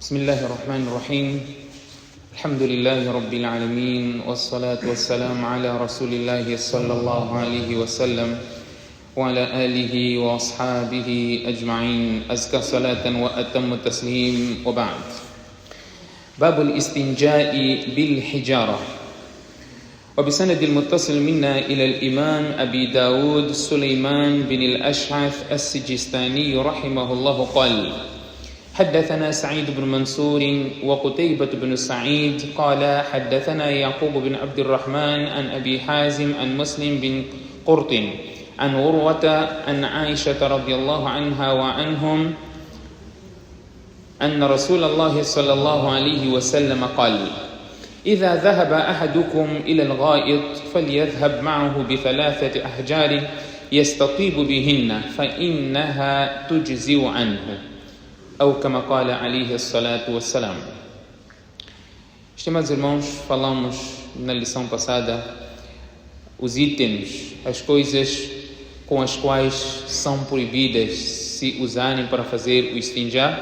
بسم الله الرحمن الرحيم الحمد لله رب العالمين والصلاة والسلام على رسول الله صلى الله عليه وسلم وعلى آله وأصحابه أجمعين أزكى صلاة وأتم تسليم وبعد. باب الاستنجاء بالحجارة. وبسند المتصل منا إلى الإمام أبي داود سليمان بن الأشعث السجستاني رحمه الله قال: حدثنا سعيد بن منصور وقتيبة بن سعيد قال حدثنا يعقوب بن عبد الرحمن عن أبي حازم عن مسلم بن قرط عن عروة عن عائشة رضي الله عنها وعنهم أن رسول الله صلى الله عليه وسلم قال: إذا ذهب أحدكم إلى الغائط فليذهب معه بثلاثة أحجار يستطيب بهن فإنها تجزئ عنه، ou como qala alayhi salatu wassalam. Estimados irmãos, falamos na lição passada os itens, as coisas com as quais são proibidas se usarem para fazer o istinjá.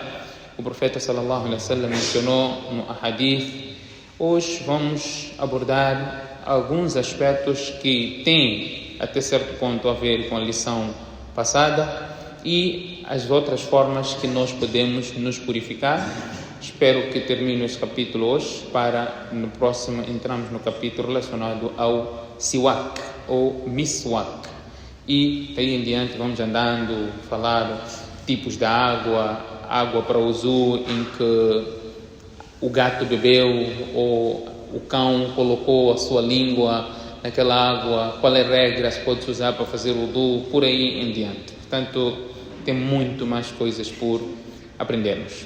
O profeta sallallahu alaihi wasallam mencionou no hadith. Hoje vamos abordar alguns aspectos que têm até certo ponto a ver com a lição passada e as outras formas que nós podemos nos purificar. Espero que termine este capítulo hoje, para no próximo entrarmos no capítulo relacionado ao siwak ou miswak, e daí em diante vamos andando, falar tipos de água para uso em que o gato bebeu ou o cão colocou a sua língua naquela água, qual é a regra, se pode usar para fazer wudu, por aí em diante. Portanto, tem muito mais coisas por aprendermos.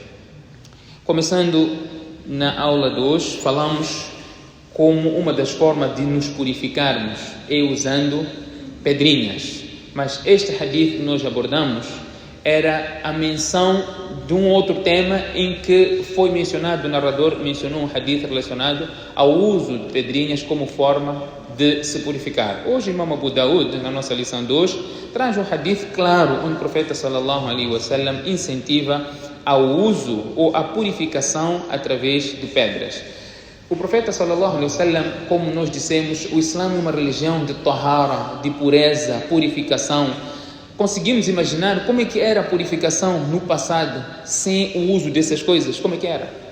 Começando na aula de hoje, falamos como uma das formas de nos purificarmos é usando pedrinhas. Mas este hadith que nós abordamos era a menção de um outro tema em que foi mencionado, o narrador mencionou um hadith relacionado ao uso de pedrinhas como forma de se purificar. Hoje, Imam Abu Daud, na nossa lição de hoje, traz um hadith claro, onde o profeta sallallahu alaihi wasallam incentiva ao uso ou a purificação através de pedras. O profeta sallallahu alaihi wasallam, como nós dissemos, o Islã é uma religião de tahara, de pureza, purificação. Conseguimos imaginar como é que era a purificação no passado sem o uso dessas coisas? Como é que era?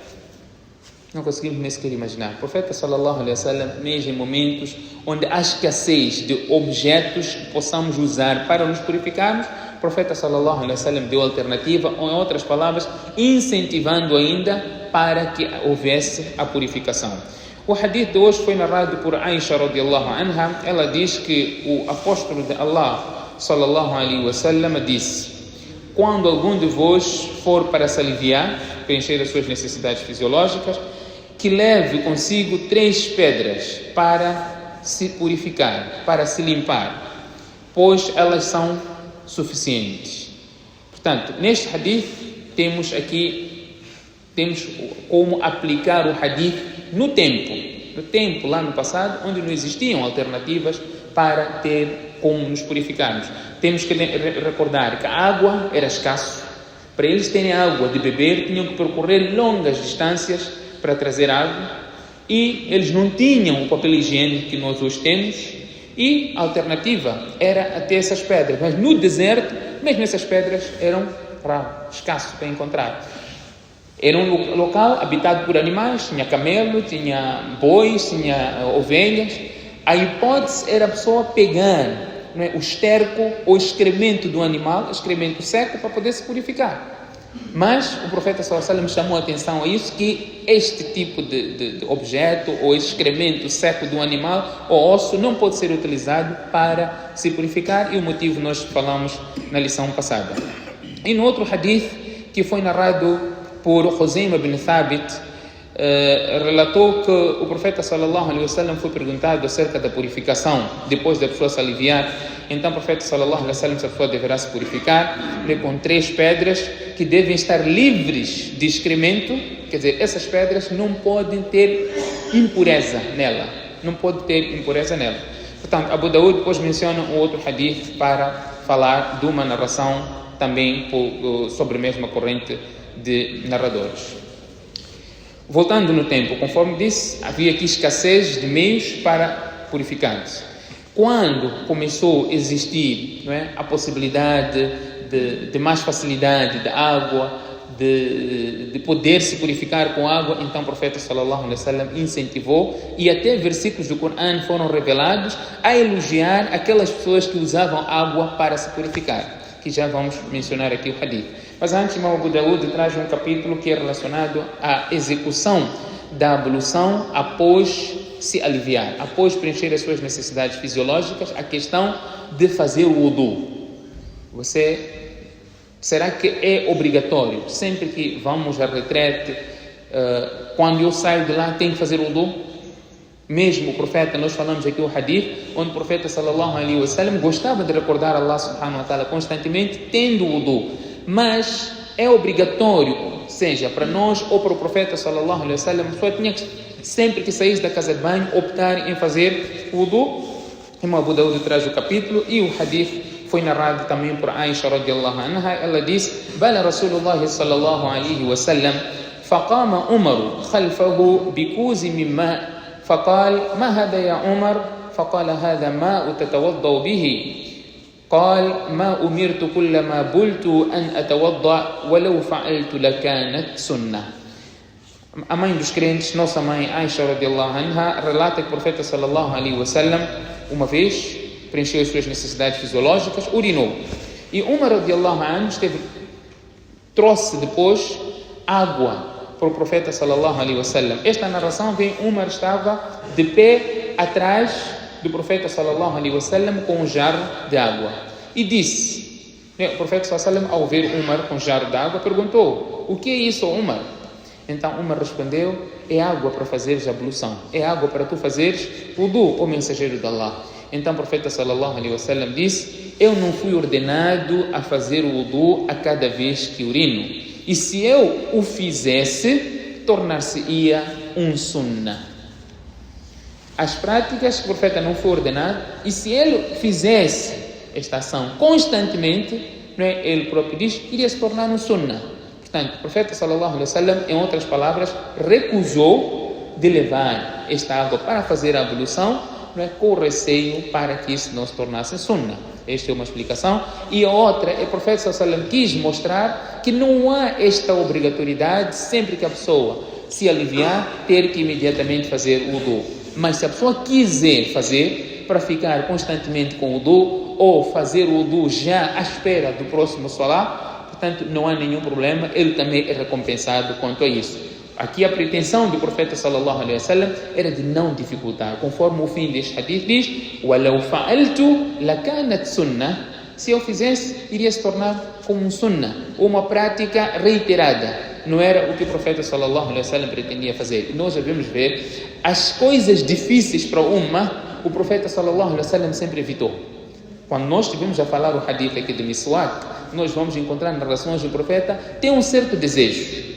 Não conseguimos nem sequer imaginar. O profeta sallallahu alaihi wasallam, mesmo em momentos onde há escassez de objetos que possamos usar para nos purificarmos, o profeta sallallahu alaihi wasallam deu alternativa, ou em outras palavras, incentivando ainda para que houvesse a purificação. O hadith de hoje foi narrado por Aisha radiyallahu anha. Ela diz que o apóstolo de Allah sallallahu alaihi wasallam disse: quando algum de vos for para se aliviar, preencher as suas necessidades fisiológicas, que leve consigo 3 pedras para se purificar, para se limpar, pois elas são suficientes. Portanto, neste hadith temos como aplicar o hadith no tempo lá no passado, onde não existiam alternativas para ter como nos purificarmos. Temos que recordar que a água era escasso. Para eles terem água de beber, tinham que percorrer longas distâncias para trazer água, e eles não tinham o papel higiênico que nós hoje temos, e a alternativa era até essas pedras. Mas no deserto, mesmo essas pedras eram raras, escassos para encontrar. Era um local habitado por animais, tinha camelo, tinha bois, tinha ovelhas. A hipótese era a pessoa pegar o esterco ou excremento do animal, excremento seco, para poder se purificar. Mas o profeta sallallahu alaihi wasallam chamou a atenção a isso, que este tipo de objeto ou excremento seco do animal ou osso não pode ser utilizado para se purificar, e o motivo nós falamos na lição passada. E no outro hadith, que foi narrado por Huzaima bin Thabit, relatou que o profeta sallallahu alaihi wasallam foi perguntado acerca da purificação depois da pessoa se aliviar. Então o profeta sallallahu alaihi wasallam, se a pessoa deverá se purificar com 3 pedras que devem estar livres de excremento, quer dizer, essas pedras não podem ter impureza nela, Portanto, Abu Daud depois menciona um outro hadith para falar de uma narração também sobre a mesma corrente de narradores. Voltando no tempo, conforme disse, havia aqui escassez de meios para purificar-se. Quando começou a existir, não é, a possibilidade de mais facilidade da água, de poder se purificar com água, então o profeta sallallahu alaihi wasallam incentivou, e até versículos do Coran foram revelados a elogiar aquelas pessoas que usavam água para se purificar, que já vamos mencionar aqui o hadith. Mas antes, Imam Abu Dawud traz um capítulo que é relacionado à execução da ablução após se aliviar, após preencher as suas necessidades fisiológicas, a questão de fazer o wudu. Será que é obrigatório? Sempre que vamos à retrete, quando eu saio de lá, tenho que fazer o wudu? Mesmo o profeta, nós falamos aqui o hadith, onde o profeta sallallahu alaihi wasallam gostava de recordar Allah subhanahu wa ta'ala constantemente, tendo o wudu. Mas é obrigatório, seja para nós ou para o profeta sallallahu alaihi wasallam, a pessoa tinha que, sempre que saísse da casa de banho, optar em fazer o wudu. Imam Abu Dawud traz o capítulo e o hadith foi narrado também por Aisha radiallahu anha. Ela diz: Bala Rasulullah sallallahu alaihi wasallam, faqama Umar khalfahu bikuzi min ma, faqal ma hada ya Umar, faqal hada ma tatawaddau bihi. قال ما أمرت كلما بلت أن أتوضأ ولو فعلت لكانت سنة. A mãe dos crentes, nossa mãe Aisha radiallahu anha, relata que o profeta sallallahu alaihi wasallam uma vez preencheu as suas necessidades fisiológicas, urinou. E Umar radiallahu anhu trouxe depois água para o profeta sallallahu alaihi wasallam. Esta narração vem, Umar estava de pé atrás do profeta sallallahu alaihi wasallam com um jarro de água. E disse, o profeta sallallahu alaihi wasallam, ao ver Umar com um jarro de água, perguntou: o que é isso, Umar? Então Umar respondeu: é água para fazeres ablução, é água para tu fazeres wudu, ó mensageiro de Allah. Então o profeta sallallahu alaihi wasallam disse: eu não fui ordenado a fazer o wudu a cada vez que urino, e se eu o fizesse, tornar-se-ia um sunnah. As práticas que o profeta não foi ordenado, e se ele fizesse esta ação constantemente, não é, ele próprio diz, iria se tornar um sunnah. Portanto, o profeta sallallahu alaihi wasallam, em outras palavras, recusou de levar esta água para fazer a ablução, não é, com receio para que isso não se tornasse sunnah. Esta é uma explicação. E a outra é que o profeta sallallahu alaihi wasallam quis mostrar que não há esta obrigatoriedade, sempre que a pessoa se aliviar, ter que imediatamente fazer o wudu. Mas se a pessoa quiser fazer para ficar constantemente com o wudu, ou fazer o wudu já à espera do próximo salah, portanto não há nenhum problema, ele também é recompensado quanto a isso. Aqui a pretensão do profeta sallallahu alaihi wasallam era de não dificultar, conforme o fim deste hadith diz: وَلَوْ فَعَلْتُ لَكَانَتْ سُنَّةً. Se eu fizesse, iria se tornar como um sunnah, uma prática reiterada. Não era o que o profeta sallallahu alaihi wasallam pretendia fazer. E nós devemos ver as coisas difíceis para o ummah, o profeta sallallahu alaihi wasallam sempre evitou. Quando nós estivemos a falar o hadith aqui de Miswak, nós vamos encontrar narrações do profeta, tem um certo desejo,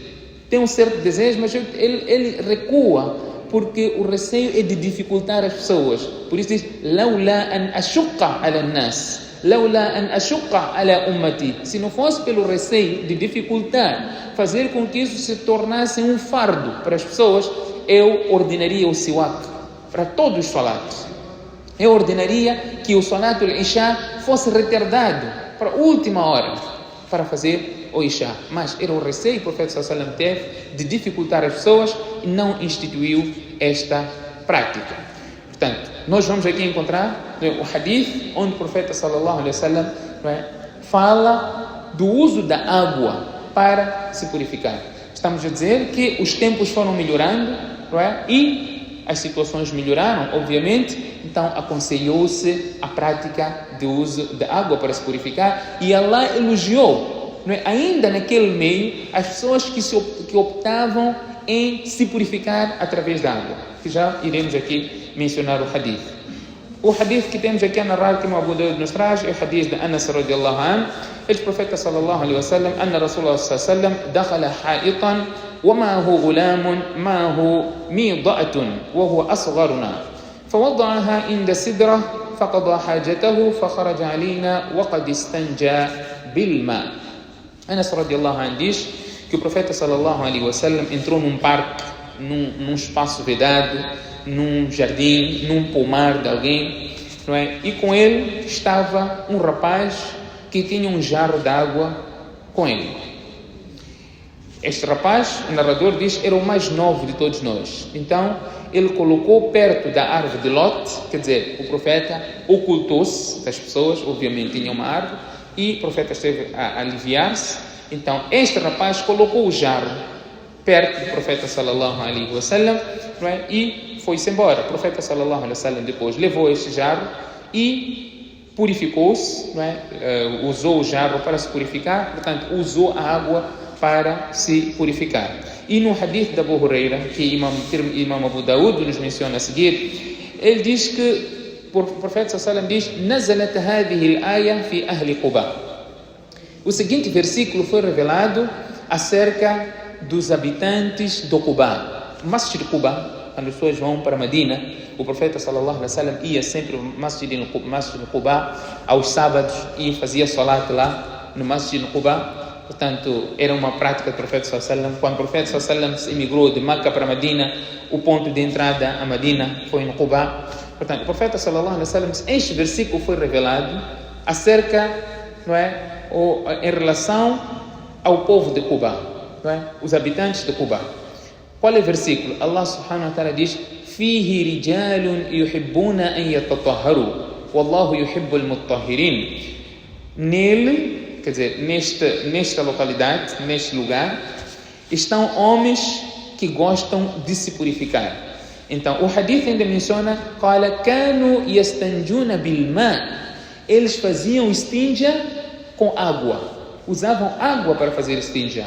mas ele recua, porque o receio é de dificultar as pessoas. Por isso diz: لَوْلَا أَنْ أَشُقَّ عَلَى النَّاسِ لَوْلَا أَنْ أَشُقَّ عَلَى أُمَّتِي. Se não fosse pelo receio de dificultar, fazer com que isso se tornasse um fardo para as pessoas, eu ordenaria o siwak para todos os salatos. Eu ordenaria que o salat al-Isha fosse retardado para a última hora para fazer o Isha. Mas era o receio que o profeta sallallahu alaihi wasallam teve de dificultar as pessoas e não instituiu esta prática. Portanto, nós vamos aqui encontrar o hadith onde o profeta sallallahu alaihi wasallam fala do uso da água para se purificar. Estamos a dizer que os tempos foram melhorando, não é? E as situações melhoraram, obviamente, então aconselhou-se a prática do uso da água para se purificar, e Allah elogiou, não é? Ainda naquele meio, as pessoas que optavam em se purificar através da água, que já iremos aqui mencionar o hadith. O hadith que temos aqui a narrar, que o Abu Dawud nos traz, é o hadith de Anas radiallahu anhu. Ele, profeta sallallahu alaihi wasallam, anna Rasulullah sallallahu alaihi wasallam dakhala ha'itan wa ma'ahu ghulamun ma'ahu mida'atun wa huwa asgharuna fawada'aha inda sidrah faqada hajatahu fakharaja alaina wa qad istanja bil ma'. Anas radiallahu anhu diz que o profeta sallallahu alaihi wasallam entrou num parque, num espaço vedado, num jardim, num pomar de alguém, não é? E com ele estava um rapaz que tinha um jarro de água com ele. Este rapaz, o narrador diz, era o mais novo de todos nós. Então, ele colocou perto da árvore de Lot, quer dizer, o profeta ocultou-se das pessoas, obviamente tinha uma árvore, e o profeta esteve a aliviar-se. Então, este rapaz colocou o jarro perto do profeta sallallahu alaihi wasallam, não é? E foi-se embora. O profeta sallallahu alaihi wasallam depois levou este jarro e purificou-se, não é? Usou o jarro para se purificar, portanto, usou a água para se purificar. E no hadith de Abu Huraira, que Imam Abu Daud nos menciona a seguir, ele diz que o profeta sallallahu alaihi wasallam diz: "Nazalat hadhihi al-aya fi ahli Quba." O seguinte versículo foi revelado acerca dos habitantes do Quba. Masjid Quba, quando as pessoas vão para Medina, o profeta sallallahu alaihi wasallam ia sempre ao Masjid Quba aos sábados e fazia salat lá no Masjid Quba. Portanto, era uma prática do profeta sallallahu alaihi wasallam. Quando o profeta sallallahu alaihi wasallam emigrou de Meca para Medina, o ponto de entrada a Medina foi no Quba. Portanto, o profeta sallallahu alaihi wasallam, este versículo foi revelado acerca, não é, ou em relação ao povo de Quba, não é? Os habitantes de Quba. Qual é o versículo? Allah subhanahu wa ta'ala diz: "Fihi rijalun yuhibbuna an yatatahharu, wallahu yuhibbul mutahhirin." Nele, quer dizer, nesta localidade, neste lugar, estão homens que gostam de se purificar. Então, o hadith ainda menciona: "Qala kanu yastanjuna bil ma." Eles faziam istinja com água, usavam água para fazer istinja.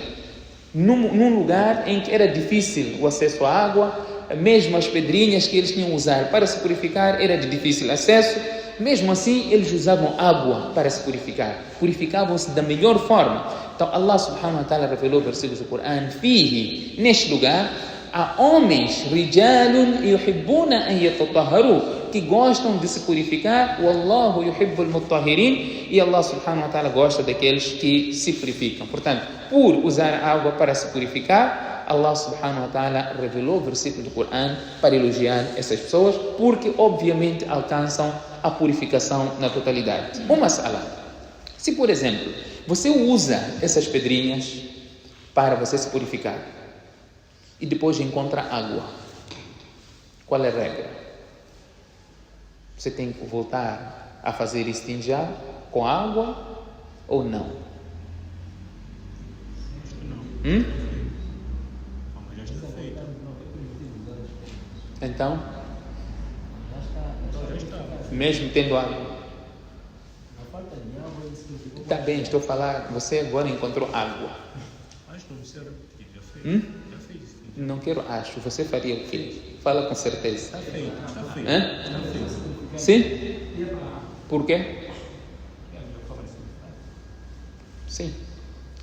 Num lugar em que era difícil o acesso à água, mesmo as pedrinhas que eles tinham que usar para se purificar era de difícil acesso, mesmo assim eles usavam água para se purificar, purificavam-se da melhor forma. Então Allah subhanahu wa ta'ala revelou versículos do Corão: "Fihi", neste lugar, há homens, rijalun yuhibbuna an yatatahharu, que gostam de se purificar, wallahu yuhibbul mutahhirin, e Allah subhanahu wa ta'ala gosta daqueles que se purificam. Portanto, por usar água para se purificar, Allah subhanahu wa ta'ala revelou versículos do Corão para elogiar essas pessoas, porque obviamente alcançam a purificação na totalidade. Uma sala. Se, por exemplo, você usa essas pedrinhas para você se purificar e depois encontra água, qual é a regra? Você tem que voltar a fazer istinja com água ou não? Então, mesmo tendo água, está bem, estou a falar, você agora encontrou água. Não quero acho, você faria o quê? Fala com certeza. Está feito. Sim? Por quê? Sim,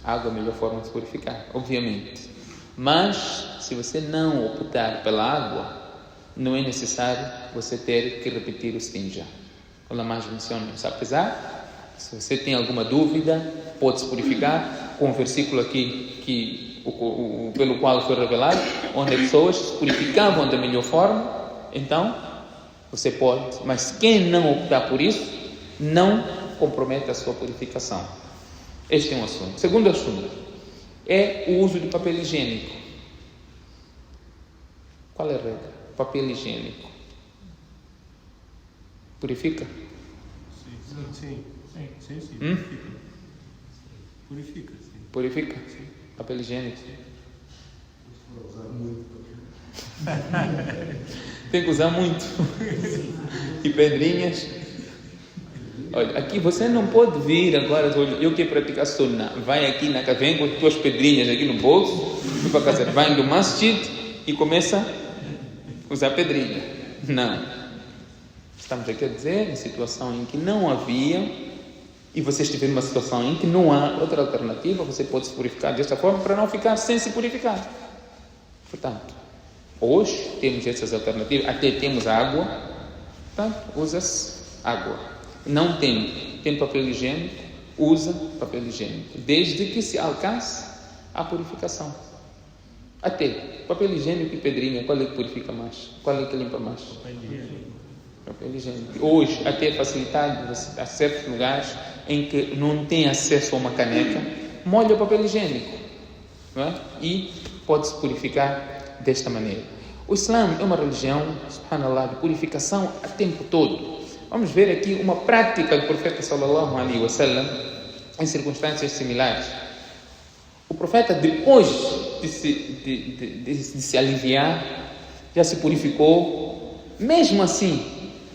água é a melhor forma de se purificar, obviamente. Mas, se você não optar pela água, não é necessário você ter que repetir o istinja. Ela mais menciona isso. Apesar, se você tem alguma dúvida, pode se purificar com o versículo aqui pelo qual foi revelado, onde as pessoas se purificavam da melhor forma. Então, você pode, mas quem não optar por isso, não compromete a sua purificação. Este é um assunto. Segundo assunto é o uso de papel higiênico. Qual é a regra? Papel higiênico purifica? Sim. Purifica. Purifica? Sim. Papel higiênico. Tem que usar muito. E pedrinhas. Olha, aqui você não pode vir agora, eu quero praticar sunnah. Vai aqui na vem com as tuas pedrinhas aqui no bolso, para casa, vai no masjid e começa a usar pedrinha. Não. Estamos aqui a dizer, em situação em que não havia, e você estiver numa situação em que não há outra alternativa, você pode se purificar desta forma para não ficar sem se purificar. Portanto, hoje temos essas alternativas, até temos água, portanto, usa-se água. Não tem papel higiênico, usa papel higiênico, desde que se alcance há purificação. Até papel higiênico e pedrinha, qual é que purifica mais? Qual é que limpa mais? Papel higiênico. Hoje, até facilitado a certos lugares em que não tem acesso a uma caneca, molha o papel higiênico, não é? E pode-se purificar desta maneira. O Islã é uma religião, subhanallah, de purificação a tempo todo. Vamos ver aqui uma prática do profeta sallallahu alaihi wasallam em circunstâncias similares. O profeta, depois de se aliviar, já se purificou. Mesmo assim,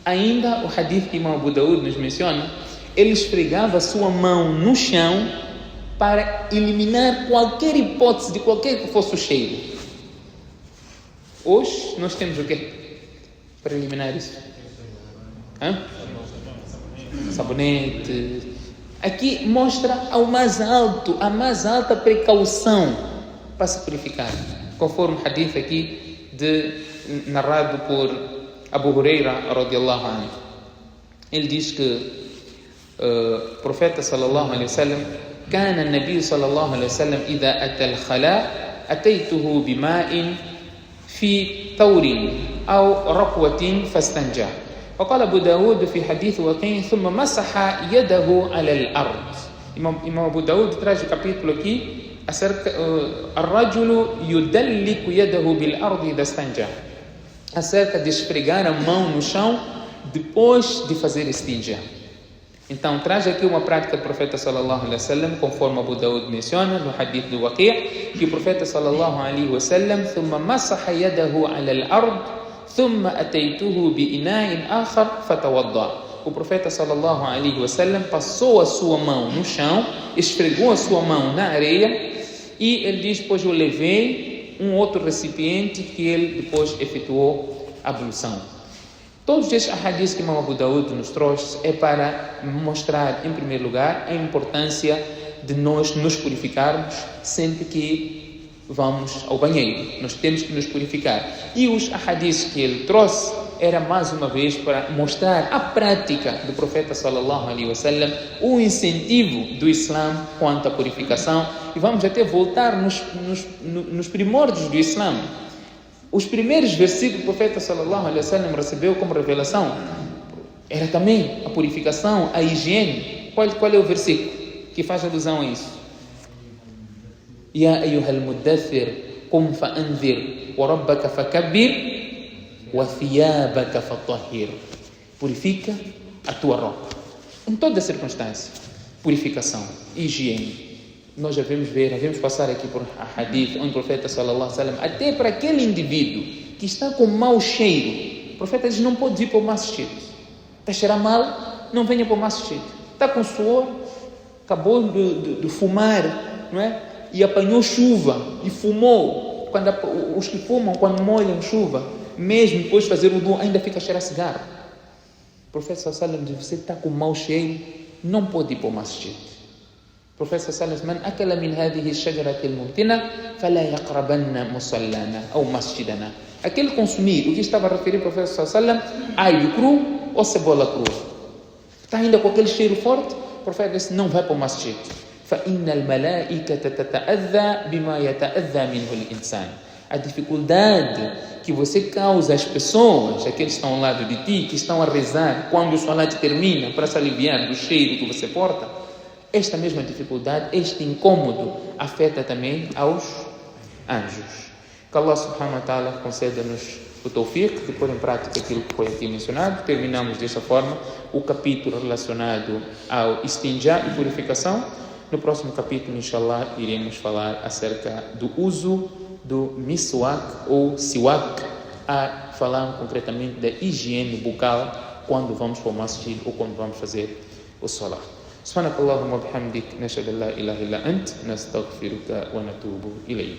ainda o hadith que Imam Abu Daud nos menciona, ele esfregava a sua mão no chão para eliminar qualquer hipótese de qualquer que fosse o cheiro. Hoje nós temos o quê para eliminar isso? Sabonete. Aqui mostra a mais alta precaução para se purificar, conforme o hadith aqui narrado por Abu Huraira radiyallahu anhu. Ele diz que o profeta sallallahu alaihi wasallam كان النبي صلى الله عليه وسلم إذا أتى الخلاء أتيته بماء في ثور أو ركوة فاستنجى. وقال أبو داود في حديث وقيع ثم مسح يده على الأرض. Imam Abu Daud traz o capítulo aqui acerca الرجل يدلك يده بالأرض إذا استنجى, acerca de esfregar a mão no chão depois de fazer istinja. Então, traz aqui uma prática do profeta sallallahu alaihi wasallam, conforme Abu Daud menciona no hadith do Waqi', que o profeta sallallahu alaihi wasallam ثم مسح يده على الأرض ثم أتيته بإناء آخر فتوضأ. O profeta sallallahu alaihi wasallam passou a sua mão no chão, esfregou a sua mão na areia e ele diz, depois eu levei um outro recipiente que ele depois efetuou a ablução. Todos estes hadiths que Imam Abu Daud nos trouxe é para mostrar, em primeiro lugar, a importância de nós nos purificarmos sempre que vamos ao banheiro. Nós temos que nos purificar. E os hadiths que ele trouxe era mais uma vez para mostrar a prática do profeta sallallahu alaihi wasallam, o incentivo do Islã quanto à purificação. E vamos até voltar nos primórdios do Islã. Os primeiros versículos que o profeta sallallahu alaihi wasallam recebeu como revelação era também a purificação, a higiene. Qual é o versículo que faz alusão a isso? Ya ayyuhal muddathir qum fa'anzir wa rabbaka fakabbir wa thiyabaka fatahhir. Purifica a tua roupa. Em toda circunstância, purificação, higiene. Nós já vamos passar aqui por hadith onde o profeta sallallahu alaihi wasallam, até para aquele indivíduo que está com mau cheiro, o profeta diz, não pode ir para o masjid. Está a cheirar mal, não venha para o masjid. Está com suor, acabou de fumar, não é? E apanhou chuva e fumou. Os que fumam, quando molham chuva, mesmo depois de fazer o wudu, ainda fica a cheirar cigarro. O profeta sallallahu alaihi wasallam diz, você está com mau cheiro, não pode ir para o masjid. O profeta sallallahu alaihi wasallam, man akala min hadhihi ash-shajarati al-mumtina fala yaqrabanna musallana ou masjidana. Aquele consumir, o que estava a referir o profeta sallallahu alaihi wasallam, alho cru ou cebola crua. Está ainda com aquele cheiro forte, o profeta disse, não vai para o masjid. فإن الملائكة تتأذى بما يتأذى منه الإنسان. A dificuldade que você causa às pessoas, aqueles que estão ao lado de ti, que estão a rezar quando o salat termina para se aliviar do cheiro que você porta, esta mesma dificuldade, este incômodo afeta também aos anjos. Que Allah subhanahu wa ta'ala conceda-nos o tawfiq de pôr em prática aquilo que foi aqui mencionado. Terminamos desta forma o capítulo relacionado ao istinja e purificação. No próximo capítulo, inshallah, iremos falar acerca do uso do miswak ou siwak, falando concretamente da higiene bucal quando vamos para o masjid ou quando vamos fazer o salat. Subhanakallahumma bihamdik, nashhadu an la ilaha illa ant, nastaghfiruka wa natubu ilayk.